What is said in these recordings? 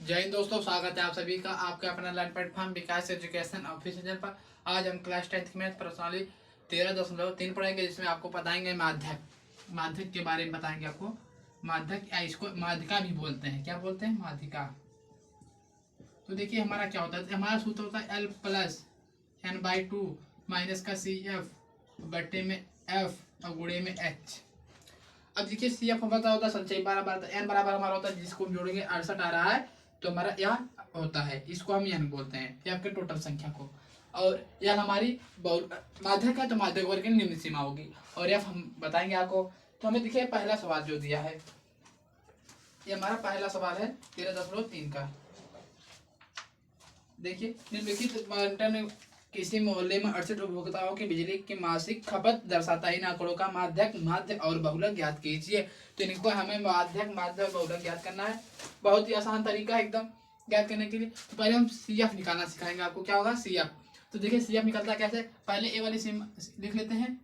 जय हिंद दोस्तों, स्वागत है आप सभी का आपके अपना लर्न प्लेटफॉर्म विकास एजुकेशन ऑफिशियल चैनल पर। आज हम क्लास 10th मैथ प्रश्नावली 13.3 पढ़ेंगे, जिसमें आपको बताएंगे माध्यक के बारे में बताएंगे आपको। माध्यक या इसको माध्यिका भी बोलते हैं। क्या बोलते हैं? माध्यिका। तो देखिए हमारा क्या होता है, हमारा सूत्र होता है L+N/2 माइनस का CF बट्टे में F और गुणे में H। अब देखिए CF हमारा होता है संचय 12 N बराबर हमारा होता है, जिसको हम जोड़ेंगे 68 आ रहा है, तो हमारा यहाँ होता है, इसको हम n बोलते हैं, ये आपके टोटल संख्या को। और यह हमारी माध्यक है, तो माध्यक वर्ग की निम्न सीमा होगी। और यह हम बताएंगे आपको। तो हमें देखिए पहला सवाल जो दिया है, ये हमारा पहला सवाल है 13.3 का। देखिए निम्नलिखित बंटन किसी मोहल्ले में 68 उपभोक्ताओं की बिजली की मासिक खपत दर्शाता है। इन आंकड़ों का माध्यक, माध्य और बहुलक ज्ञात कीजिए। तो इनको हमें माध्यक, माध्य और बहुलक ज्ञात करना है। बहुत ही आसान तरीका है एकदम ज्ञात करने के लिए। तो पहले हम CF निकालना सिखाएंगे आपको। क्या होगा? CF। तो देखिए CF निकलता कैसे, पहले ए वाली सीम लिख लेते हैं,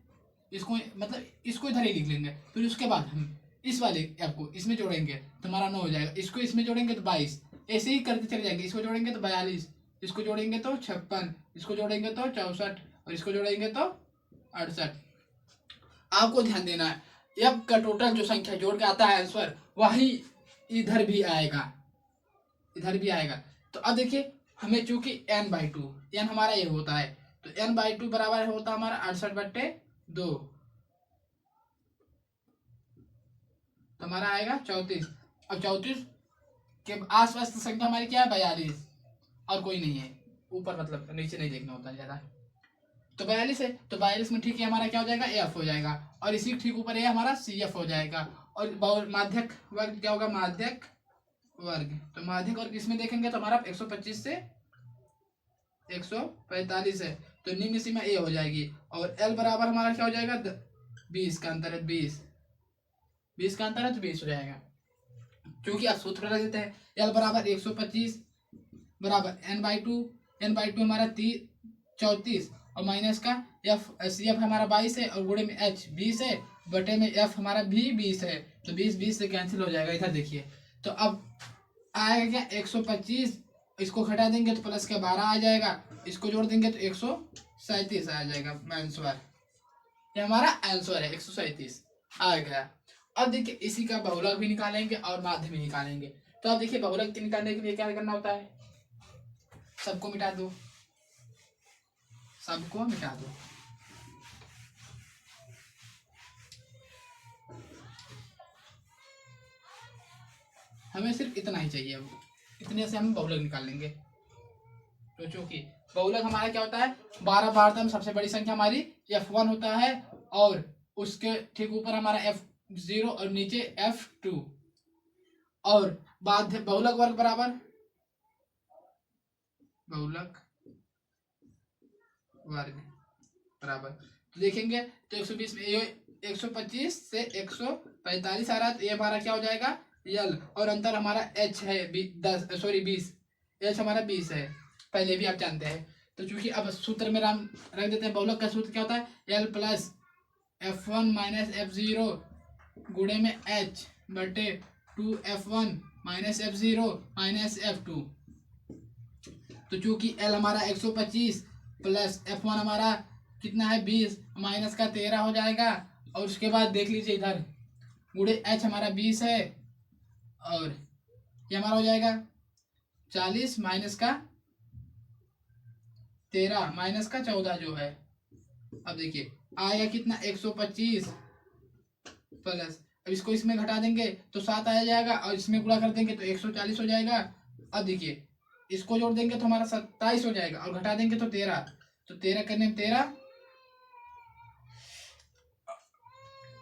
इसको मतलब इसको इधर ही लिख लेंगे। फिर उसके बाद हम इस वाले एफ को इसमें जोड़ेंगे तो हमारा 9 हो जाएगा। इसको इसमें जोड़ेंगे तो 22, ऐसे ही करते चले जाएंगे। इसको जोड़ेंगे तो 42, इसको जोड़ेंगे तो 56, इसको जोड़ेंगे तो 64 और इसको जोड़ेंगे तो 68। आपको ध्यान देना है, एफ का टोटल जो संख्या जोड़ के आता है आंसर, वही इधर भी आएगा, इधर भी आएगा। तो अब देखिए हमें चूंकि n/2 n हमारा ये होता है, तो n/2 बराबर होता है हमारा 68/2, तो हमारा आएगा 34। अब 34 के आसपास की संख्या हमारी क्या है? 42, और कोई नहीं है ऊपर, मतलब नीचे नहीं देखना होता ज्यादा। तो 42 है, तो 42 में ठीक है हमारा क्या हो जाएगा? एफ हो जाएगा। और इसी ठीक ऊपर ये हमारा CF हो जाएगा। और माध्यक वर्ग क्या होगा? माध्यक वर्ग। तो माध्यक वर्ग इसमें देखेंगे तो हमारा 125 से 145 है, तो निम्न सीमा ए हो जाएगी। और L बराबर हमारा क्या हो जाएगा? 20 का अंतर है, 20 का अंतर है, तो 20 हो जाएगा। क्योंकि आप सूत्र रख देते हैं, L बराबर 125 बराबर n/2 हमारा 34 और माइनस का CF हमारा 22 है और गुणे में H 20 है, बटे में F हमारा भी 20 है, तो 20 से कैंसिल हो जाएगा। इधर देखिए, तो अब आएगा क्या? 125, इसको घटा देंगे तो प्लस के 12 आ जाएगा, इसको जोड़ देंगे तो 137 आ जाएगा आंसर। ये हमारा आंसर है 137 आ गया। अब देखिए इसी का बहुलक भी निकालेंगे और माध्य भी निकालेंगे। तो अब देखिए बहुलक निकालने के लिए क्या करना होता है? सबको मिटा दो, सबको मिटा दो। हमें सिर्फ इतना ही चाहिए, अब इतने से हम बहुलक निकाल लेंगे। तो चूंकि बहुलक हमारा क्या होता है, 12 बार में सबसे बड़ी संख्या हमारी F1 होता है, और उसके ठीक ऊपर हमारा F0 और नीचे F2, और बाध्य बहुलक वर्ग बराबर बहुलक वर्ग बराबर। तो देखेंगे तो 120 में 125 से 145 आ रहा है, तो ये हमारा क्या हो जाएगा? L। और अंतर हमारा H है 20, H हमारा 20 है, पहले भी आप जानते हैं। तो चूंकि अब सूत्र में हम रख देते हैं, बहुलक का सूत्र क्या होता है? L+F1 माइनस F0 गुणे में H बटे 2F1 minus F0 minus F2। तो चूंकि L हमारा 125 प्लस F1 हमारा कितना है? 20, माइनस का 13 हो जाएगा। और उसके बाद देख लीजिए इधर गुणे H हमारा 20 है, और ये हमारा हो जाएगा 40 माइनस का 13 माइनस का 14 जो है। अब देखिए आएगा कितना? 125 प्लस, अब इसको इसमें घटा देंगे तो 7 आ जाएगा, और इसमें गुणा कर देंगे तो 140 हो जाएगा। अब देखिए इसको जोड़ देंगे तो हमारा 27 हो जाएगा, और घटा देंगे तो 13, तो 13 करने में 13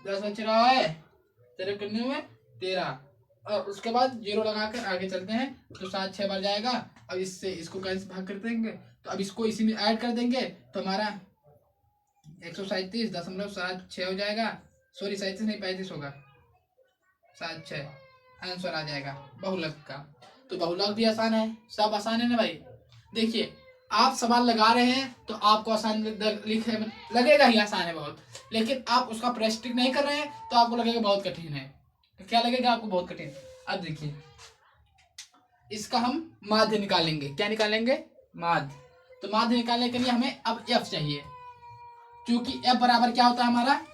10 बच रहा है, 13 करने में 13, और उसके बाद जीरो लगाकर आगे चलते हैं तो 7 6 बार जाएगा। अब इससे इसको कैसे भाग कर देंगे, तो अब इसको इसी में ऐड कर देंगे तो हमारा 137.76 हो जाएगा। सॉरी 37 नहीं 35 होगा, 7 6 आंसर आ जाएगा बहुलक का। तो बहुलक भी आसान है, सब आसान है ना भाई। देखिए आप सवाल लगा रहे हैं तो आपको आसान लिखे लगेगा ही, आसान है बहुत, लेकिन आप उसका प्रैक्टिस नहीं कर रहे हैं तो आपको लगेगा बहुत कठिन है। क्या लगेगा आपको? बहुत कठिन। अब देखिए इसका हम माध्य निकालेंगे। क्या निकालेंगे? माध्य। तो माध्य निकालने के लिए हमें अब f चाहिए, क्योंकि f बराबर क्या होता है हमारा,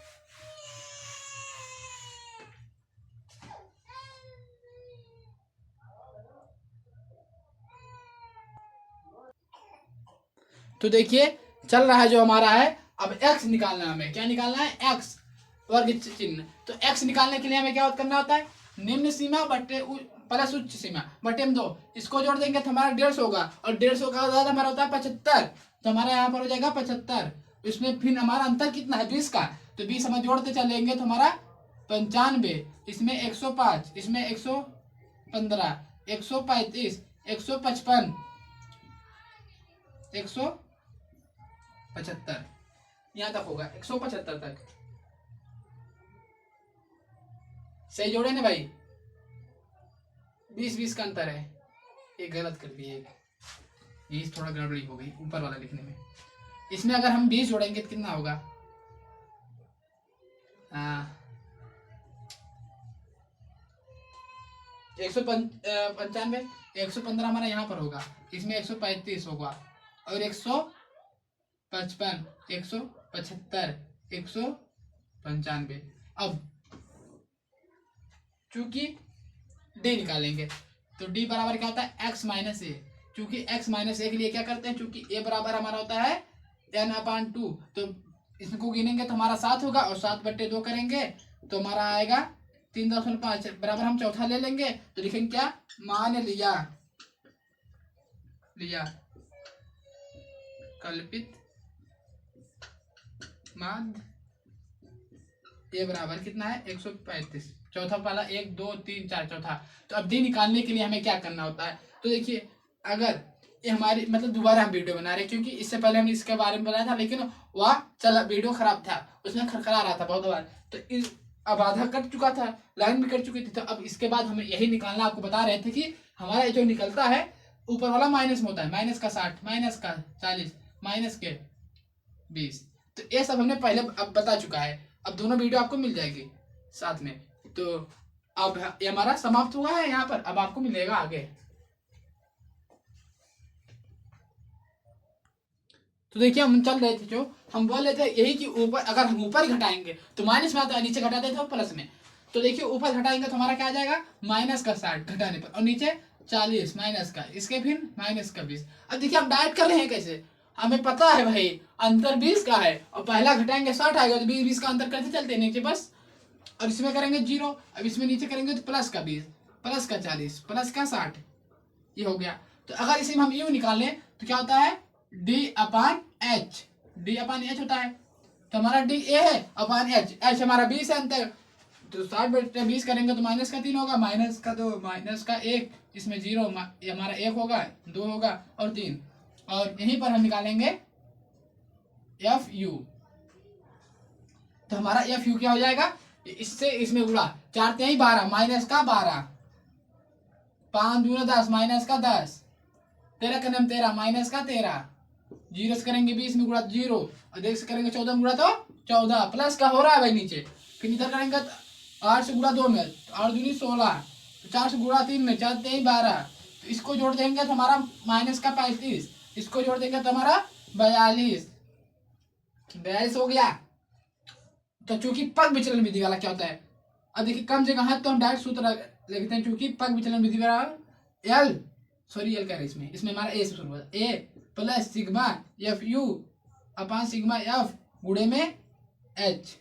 तो देखिए चल रहा है जो हमारा है, अब x निकालना है हमें। क्या निकालना है? x, वर्ग चिन्ह। तो x निकालने के लिए हमें क्या करना होता है? निम्न सीमा बटे प्लस उच्च सीमा बटे में 2, इसको जोड़ देंगे तो हमारा 150 होगा, और 150 का ज्यादा हमारा होता है 75, तो हमारा यहाँ पर हो जाएगा 75। इसमें फिर हमारा अंतर कितना है? 20 का, तो 20 हम जोड़ते चलेंगे तो हमारा 95, इसमें 105, इसमें 115, 135, 155, 175, यहाँ तक होगा 175 तक। सही जोड़े ना भाई? 20-20 का अंतर है। एक गलत कर दिए, ये थोड़ा गड़बड़ी हो गई ऊपर वाला लिखने में। इसमें अगर हम 20 जोड़ेंगे तो कितना होगा? 195, 115 हमारा यहाँ पर होगा, इसमें 135 होगा, और 155, 175, 195। अब चूंकि डी निकालेंगे तो डी बराबर क्या होता है? x माइनस ए। चूंकि x माइनस ए के लिए क्या करते हैं? चूंकि a बराबर हमारा होता है n/2, तो इसको गिनेंगे तो हमारा 7 होगा, और 7/2 करेंगे तो हमारा आएगा 3.5 बराबर। हम चौथा ले लेंगे तो लिखेंगे क्या? मान लिया कल्पित माध्य ए बराबर कितना है? 135। चौथा वाला 1 2 3 4 चौथा। तो अब डी निकालने के लिए हमें क्या करना होता है? तो देखिए अगर ये हमारी मतलब दोबारा हम वीडियो बना रहे हैं, क्योंकि इससे पहले हमने इसके बारे में बनाया था, लेकिन वह चला वीडियो खराब था, उसमें खरखरा रहा था बहुत बार, तो अब आधा कट चुका था, लाइन भी कट चुकी थी। तो अब इसके बाद हमें यही निकालना। आपको बता रहे थे कि हमारा जो निकलता है ऊपर वाला माइनस में होता है, माइनस का 60, माइनस का 40, माइनस के 20। तो ये सब हमने पहले अब बता चुका है। अब दोनों वीडियो आपको मिल जाएगी साथ में। तो अब ये हमारा समाप्त हुआ है यहाँ पर, अब आपको मिलेगा आगे। तो देखिए हम चल रहे थे, जो हम बोल रहे थे यही कि ऊपर अगर हम ऊपर घटाएंगे तो माइनस में आता है, नीचे घटाते थे प्लस में। तो देखिए ऊपर घटाएंगे तो हमारा क्या आ जाएगा? माइनस का 60 घटाने पर, और नीचे 40 माइनस का, इसके फिर माइनस का 20। अब देखिए हम डायरेक्ट कर रहे हैं कैसे? हमें पता है भाई अंतर 20 का है, और पहला घटाएंगे 60 आएगा, तो 20-20 का अंतर करते चलते नीचे बस, और इसमें करेंगे 0। अब इसमें नीचे करेंगे तो प्लस का 20, प्लस का 40, प्लस का 60, ये हो गया। तो अगर इसे हम यू निकालें तो क्या होता है? d/h, d/h होता है। तो हमारा d a है अपान h हमारा 20 है अंतर, तो 60/20 करेंगे तो माइनस का 3 होगा, माइनस का 2, माइनस का 1, इसमें 0, ये हमारा 1 होगा, 2 होगा और 3, और यहीं पर हम निकालेंगे fu। तो हमारा fu क्या हो जाएगा? इससे इसमें गुणा, 4 3 12, माइनस का 12, 5 दूना 10, माइनस का 10, 13 का नाम 13, माइनस का 13, 0 से करेंगे 20 में गुणा 0, और देख से करेंगे 14 में गुणा तो 14, प्लस का हो रहा है भाई नीचे। फिर इधर करेंगे 8 से गुणा 2 में, 8 दूनी 16, 4 से गुणा 3 में, 4 3 12, तो इसको जोड़ देंगे तो हमारा माइनस का 35, इसको जोड़ देंगे तो हमारा 42 हो गया। तो चूंकि पग विचलन विधि वाला क्या होता है? अब देखिए कम जगह है तो हम डायरेक्ट सूत्र लिखते हैं, चूंकि पग विचलन विधि बराबर एल, सॉरी एल कह रहे इसमें हमारा ए से शुरू होता है, A plus sigma F U upon sigma F गुणे में एच।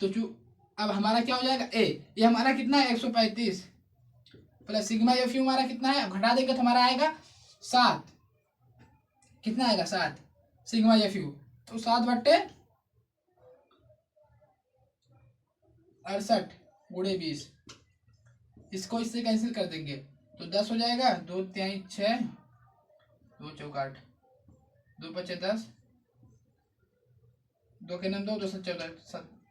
तो अब हमारा क्या हो जाएगा? ए, ये हमारा कितना है? 135 प्लस सिग्मा एफ यू हमारा कितना है? घटा देंगे तो हमारा आएगा 7, कितना आएगा? 7 सिग्मा एफ यू, तो 7/68 गुणे 20, इसको इससे कैंसिल कर देंगे तो 10 हो जाएगा, 2 3 6, 2 चौक 8, 2 5 10, 2 के नाम 2, 2 7 14,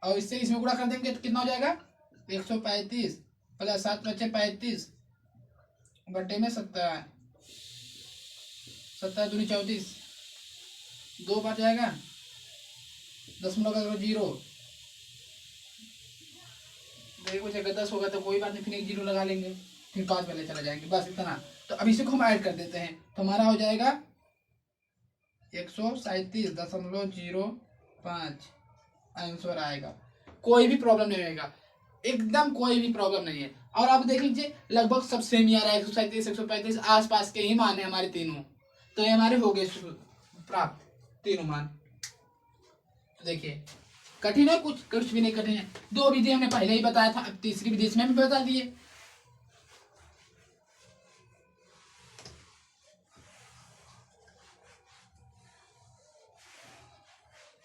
और इससे इसमें गुणा कर देंगे तो कितना हो जाएगा? 135 प्लस 7 5 35 बटे में 17, 17 दूनी 34, 2 बच जाएगा, 10 का 0, देखो जगह 10 होगा तो कोई बात नहीं, फिर एक 0 लगा लेंगे, फिर 5 पहले चला जाएंगे, बस इतना। तो अब इसी को हम ऐड कर देते हैं, तो हमारा हो जाएगा 137.05 आंसर आएगा। कोई भी प्रॉब्लम नहीं होगा, एकदम कोई भी प्रॉब्लम नहीं है। और आप देख लीजिए लगभग सब सेम ही आ रहा है, 137 135 आसपास के ही मान है हमारे तीनों, तो ये हमारे हो गए प्राप्त तीनों मान। तो देखिए कठिन है, कुछ भी नहीं कठिन है। दो विधि हमने पहले ही बताया था, अब तीसरी विधि इसमें भी बता दिए।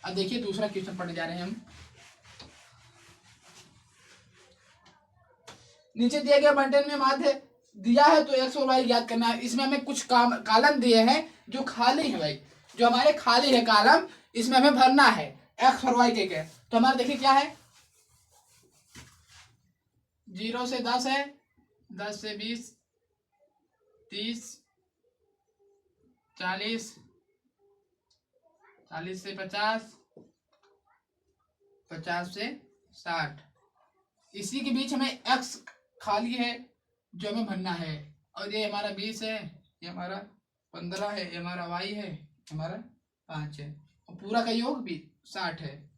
अब देखिए दूसरा क्वेश्चन पढ़ने जा रहे हैं हम। नीचे दिए गए बंटन में माध्य दिया है तो एक्स और वाई ज्ञात करना है। इसमें हमें कुछ कॉलम दिए हैं जो खाली है भाई, जो हमारे खाली है कॉलम, इसमें हमें भरना है एक्स और वाई के। तो हमारा देखिए क्या है, 0 से 10 है, 10 से 20, 30, 40, 40 से 50, 50 से 60। इसी के बीच हमें एक्स खाली है जो हमें भरना है, और ये हमारा 20 है, ये हमारा 15 है, ये हमारा वाई है, हमारा 5 है, और पूरा का योग भी 60 है।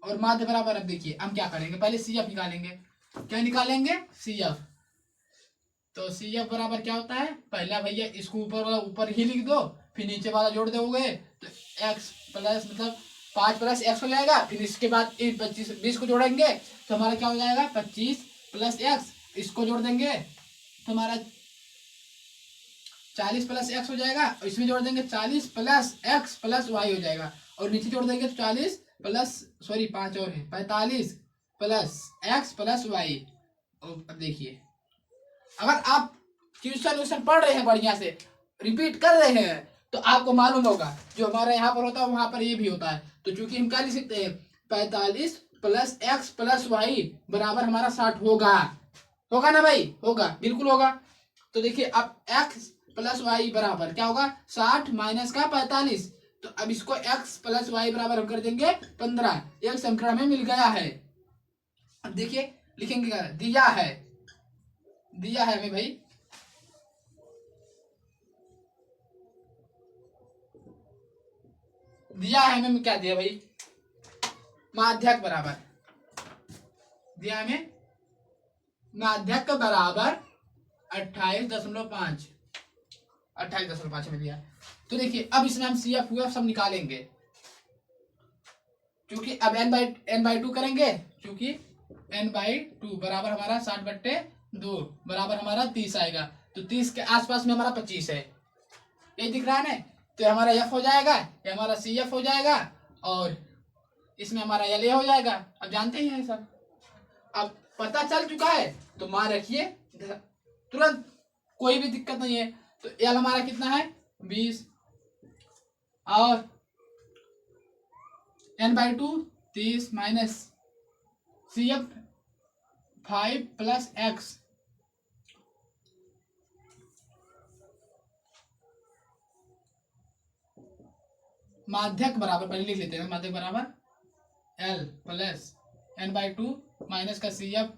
और माध्य बराबर, अब देखिए हम क्या करेंगे, पहले सी एफ निकालेंगे। क्या निकालेंगे, सी एफ। तो सी एफ बराबर क्या होता है, पहला भैया इसको ऊपर वाला ऊपर ही लिख दो, फिर नीचे वाला जोड़ दोगे तो एक्स प्लस मतलब 5 प्लस एक्स हो जाएगा। फिर इसके बाद 25 20 को जोड़ेंगे तो हमारा क्या हो जाएगा, 25 प्लस एक्स, इसको जोड़ देंगे तो हमारा 40 प्लस एक्स हो जाएगा, और इसमें जोड़ देंगे 40 प्लस एक्स प्लस वाई हो जाएगा, और नीचे जोड़ देंगे तो 40 प्लस 5 और है 45 प्लस एक्स प्लस वाई। अब देखिए अगर आप ट्यूशन पढ़ रहे हैं, बढ़िया से रिपीट कर रहे हैं, तो आपको मालूम होगा जो हमारा यहाँ पर होता है वहां पर ये भी होता है। तो चूंकि हम क्या लिख सकते हैं, 45 प्लस एक्स प्लस वाई बराबर हमारा 60 होगा ना भाई, होगा, बिल्कुल होगा। तो देखिए अब एक्स प्लस वाई बराबर क्या होगा, 60 माइनस का 45। तो अब इसको एक्स प्लस वाई बराबर हम कर देंगे 15। एक समीकरण हमें मिल गया है। अब देखिए लिखेंगे क्या, दिया है हमें भाई, दिया है हमें क्या दिया भाई, माध्यक बराबर दिया हमें, माध्यक बराबर 28.5 में दिया। तो देखिए अब इसमें हम सी एफ यू एफ सब निकालेंगे, क्योंकि अब n/2 करेंगे, क्योंकि n/2 बराबर हमारा 60/2 बराबर हमारा 30 आएगा। तो 30 के आसपास में हमारा 25 है, ये दिख रहा है ना। तो हमारा एफ हो जाएगा, ये हमारा सी एफ हो जाएगा, और इसमें हमारा एल ए हो जाएगा। अब जानते ही हैं सब, अब पता चल चुका है तो मान रखिए तुरंत, कोई भी दिक्कत नहीं है। तो एल हमारा कितना है, 20, और n/2 30 minus C F 5 plus X, माध्यक बराबर पहले लिख लेते हैं, माध्यक बराबर एल प्लस n/2 माइनस का सी एफ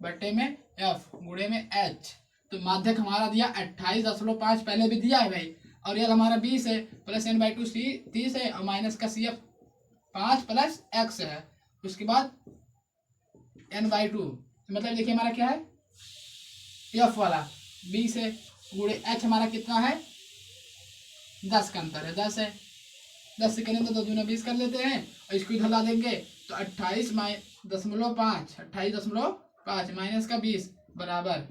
बट्टे में एफ गुणे में एच। तो माध्यक हमारा दिया 28.5 पहले भी दिया है भाई, और एल हमारा 20 है, प्लस n/2 30 है, और माइनस का सी एफ 5 प्लस एक्स है। उसके बाद n/2 मतलब देखिए हमारा क्या है, एफ वाला 20 है, गुणे एच हमारा कितना है, 10 का अंतर है, 10 है, 10 से करेंगे तो 2 दूना 20 कर लेते हैं, और इसको इधर ला देंगे तो 28.5 माइनस का 20 बराबर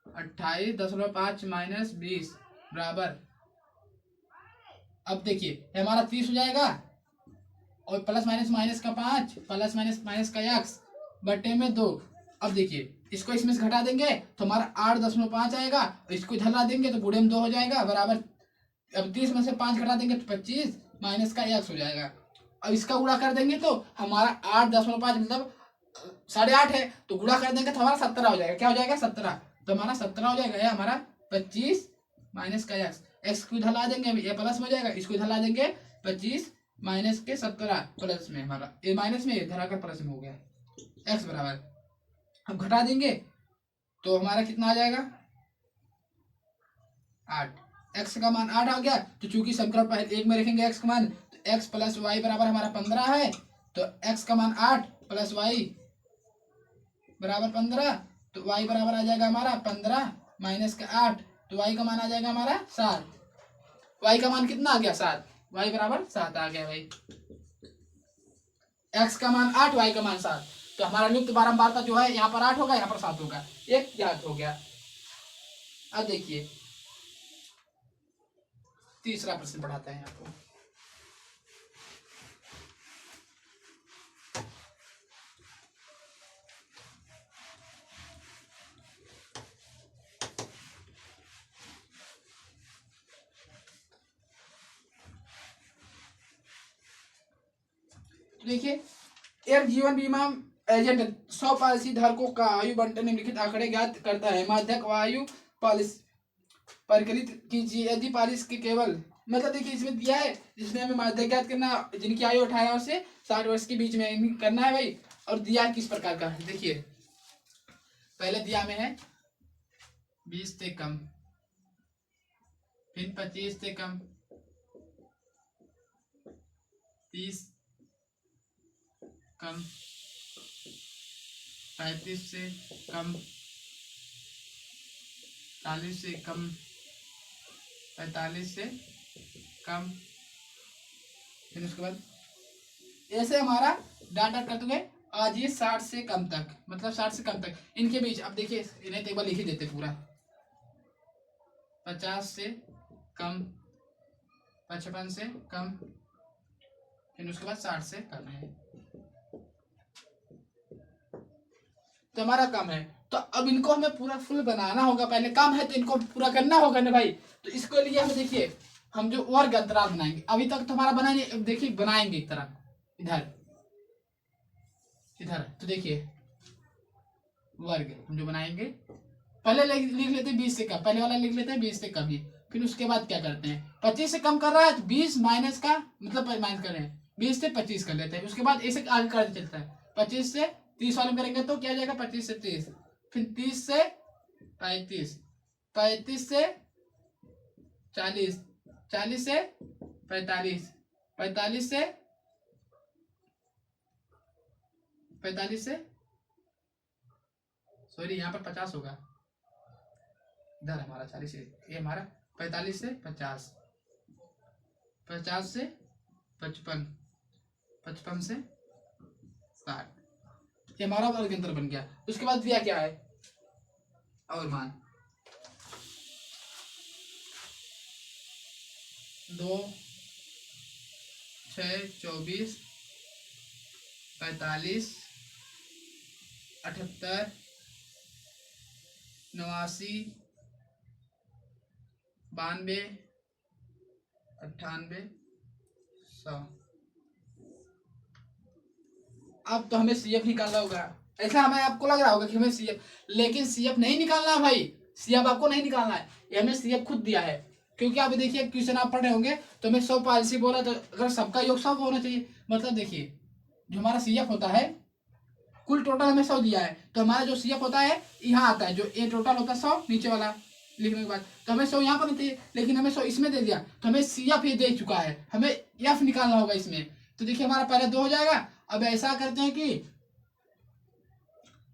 28.5 माइनस 20 बराबर, अब देखिए हमारा 30 हो जाएगा, और प्लस माइनस का 5 प्लस माइनस का एक्स बटे में 2। अब देखिए इसको इसमें से घटा देंगे तो हमारा 8.5 आएगा, और इसको इधर ला देंगे तो गुणे में 2 हो जाएगा बराबर, अब 30 में से 5 घटा देंगे तो 25 माइनस का एक्स हो जाएगा। अब इसका गुणा कर देंगे तो हमारा 8.5 मतलब 8.5 है, तो गुणा कर देंगे तो हमारा 17 हो जाएगा। क्या हो जाएगा, 17। तो हमारा 17 हो जाएगा, हमारा 25 माइनस का एक्स, एक्स को इधर ला देंगे, ये प्लस में हो जाएगा, इसको इधर ला देंगे 25 माइनस के 17 प्लस में, हमारा ये माइनस में इधर आकर प्लस में हो गया, एक्स बराबर, हम घटा देंगे तो हमारा कितना आ जाएगा 8। एक्स का मान 8 आ गया। तो चूंकि समीकरण पहले एक में रखेंगे एक्स का मान, तो एक्स प्लस वाई बराबर हमारा 15 है। तो एक्स का मान 8 प्लस वाई बराबर 15, तो वाई बराबर आ जाएगा हमारा 15 माइनस का 8, तो वाई का मान आ जाएगा हमारा 7। वाई का मान कितना आ गया 7, वाई बराबर 7 आ गया भाई। एक्स का मान 8, वाई का मान 7। तो हमारा लुप्त बारंबारता जो है यहाँ पर 8 होगा, यहाँ पर 7 होगा, एक ज्ञात हो गया। अब देखिए तीसरा प्रश्न पढ़ाते हैं आपको। देखिए, एक जीवन बीमा एजेंट 100 पॉलिसी धारकों का आयु बंटन निम्नलिखित आंकड़े ज्ञात करता है। माध्यक आयु पॉलिसी परिकलित कीजिए यदि पॉलिसी के केवल, मतलब देखिए इसमें दिया है जिसमें हमें माध्यक ज्ञात करना, जिनकी आयु 18 से 60 वर्ष के बीच में करना है भाई। और दिया किस प्रकार का, देखिए पहले दिया में है 20 से कम, फिर 25 से कम, 30 कम, 35 से कम, 40 से कम, 45 से कम, फिर उसके बाद ऐसे हमारा डाटा करते हुए आज ये 60 से कम तक, मतलब 60 से कम तक इनके बीच। अब देखिए इन्हें तो एक बार लिख ही देते पूरा। 50 से कम, 55 से कम, फिर उसके बाद 60 से कम है, तो हमारा कम है। तो अब इनको हमें पूरा फुल बनाना होगा, पहले कम है तो इनको पूरा करना होगा ना भाई। तो इसके लिए हमें देखिए हम जो वर्ग अंतराल बनाएंगे, अभी तक तो हमारा बना नहीं, देखिए बनाएंगे एक तरह इधर इधर। तो देखिए वर्ग हम जो बनाएंगे, पहले लिख लेते हैं 20 से कम, पहले वाला लिख लेते हैं 20 से कम ही। फिर उसके बाद क्या करते हैं, 25 से कम कर रहा है तो 20 माइनस का, मतलब माइनस कर रहे हैं 20 से 25 कर लेते हैं। उसके बाद ऐसे आगे करते चलता है, 25 से 30 वाले में करेंगे तो क्या जाएगा 25 से 30, फिर 30 से 35, 35 से 40, 40 से 45, 45 से 45 से सॉरी यहाँ पर 50 होगा, इधर हमारा 40 से ये हमारा 45 से 50, 50 से 55, 55 से 60, ये हमारा वर्ग अंतर बन गया। उसके बाद दिया क्या है और मान 2, 6, 24, 45, 78, 89, 92, 98, 100। अब तो हमें सीएफ निकालना होगा, ऐसा हमें आपको लग रहा होगा कि हमें सीएफ, लेकिन सीएफ नहीं निकालना है भाई, सीएफ आपको नहीं निकालना है, ये हमें सीएफ खुद दिया है। क्योंकि आप देखिए क्वेश्चन आप पढ़ रहे होंगे तो हमें 100 पॉलिसी बोला, तो अगर सबका योग 100 होना चाहिए, मतलब देखिए जो हमारा सीएफ होता है, कुल टोटल हमें 100 दिया है, तो हमारा जो सीएफ होता है यहाँ आता है, जो ए टोटल होता है 100 नीचे वाला लिखने के बाद, तो हमें 100 यहाँ पर नहीं चाहिए, लेकिन हमें 100 इसमें दे दिया, तो हमें सीएफ ये दे चुका है, हमें एफ निकालना होगा इसमें। तो देखिए हमारा पहले 2 हो जाएगा। अब ऐसा करते हैं कि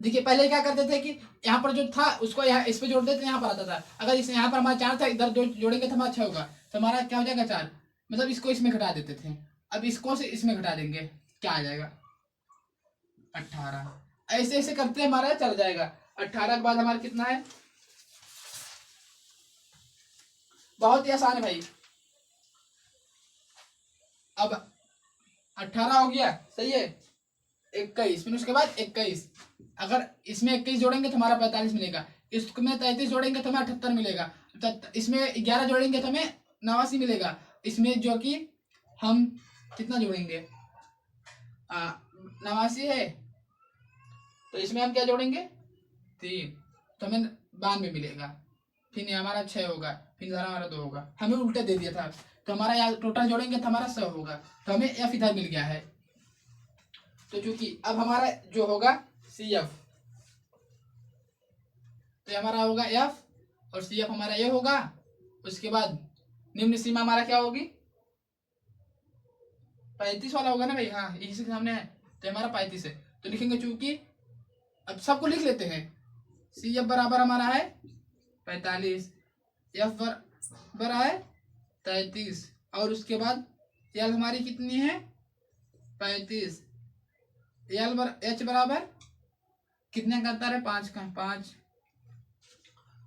देखिए पहले क्या करते थे कि यहाँ पर जो था उसको यहाँ इस पे जोड़ देते, यहाँ पर आता था। अगर इस यहाँ पर हमारा 4 था, इधर 2 जोड़ेंगे तो हमारा 6 होगा, तो हमारा क्या हो जाएगा 4, मतलब इसको इसमें घटा देते थे। अब इसको से इसमें घटा देंगे, क्या आ जाएगा 18। ऐसे ऐसे करते हमारा चल जाएगा। 18 के बाद हमारा कितना है, बहुत ही आसान है भाई। अब 18 हो गया, सही है, 21, फिर उसके बाद 21, अगर इसमें 21 जोड़ेंगे तो हमारा 45 मिलेगा, इसमें 33 जोड़ेंगे तो हमें 78 मिलेगा, इसमें 11 जोड़ेंगे तो हमें 89 मिलेगा, इसमें जो कि हम कितना जोड़ेंगे 89 है, तो इसमें हम क्या जोड़ेंगे 3, तो हमें 92 मिलेगा, फिर हमारा 6 होगा, फिर इधर हमारा 2 होगा, हमें उल्टा दे दिया था, तो हमारा यहाँ टोटल जोड़ेंगे तो हमारा 100 होगा, तो हमें एफ इधर मिल गया है। तो चूंकि अब हमारा जो होगा सी एफ, तो ये हमारा होगा एफ और सी एफ हमारा ये होगा। उसके बाद निम्न सीमा हमारा क्या होगी, 35 वाला होगा ना भाई, हाँ इसी के सामने है, तो हमारा 35 है। तो लिखेंगे चूंकि, अब सबको लिख लेते हैं, सी एफ बराबर हमारा है 45, एफ बराबर है 33, और उसके बाद एल हमारी कितनी है 35, एच बराबर कितने करता है 5 का 5,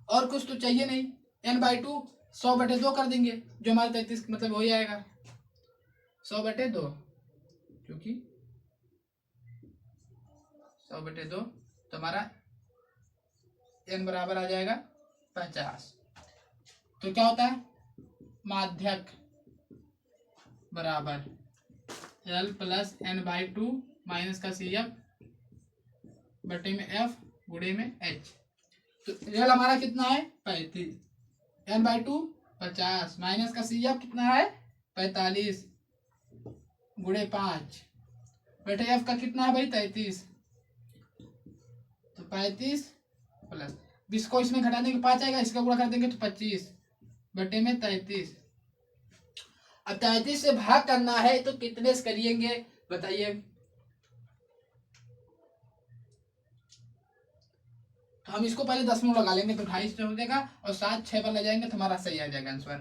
और कुछ तो चाहिए नहीं, n/2 100/2 कर देंगे, जो हमारे 33 मतलब हो जाएगा 100/2, क्योंकि 100/2 तो हमारा n बराबर आ जाएगा 50। तो क्या होता है, माध्यक बराबर L + n/2 माइनस का CF बटे में F गुणे में H। तो L हमारा कितना है 35, n/2 50 माइनस का CF कितना है 45 गुणे 5 बटे F का कितना है भाई 33, तो 35 प्लस 20 को इसमें घटा देंगे 5 आएगा, इसका गुणा कर देंगे तो 25 बटे में 33। अब 33 से भाग करना है तो कितने से करिएंगे बताइए। तो हम इसको पहले 10 लगा लेंगे तो 2.5 हो जाएगा, और 7 6 पर ले जाएंगे तो हमारा सही आ जाएगा आंसर।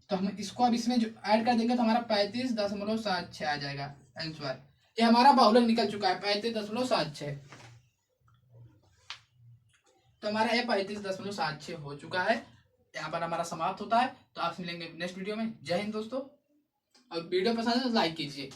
तो हम इसको अब इसमें जो ऐड कर देंगे तो हमारा 35.76 आ जाएगा आंसर। ये हमारा बहुलक निकल चुका है 35.76, तो हमारा ये 35.76 हो चुका है। यहाँ पर हमारा समाप्त होता है। तो आपसे मिलेंगे नेक्स्ट वीडियो में। जय हिंद दोस्तों, और वीडियो पसंद है तो लाइक कीजिए।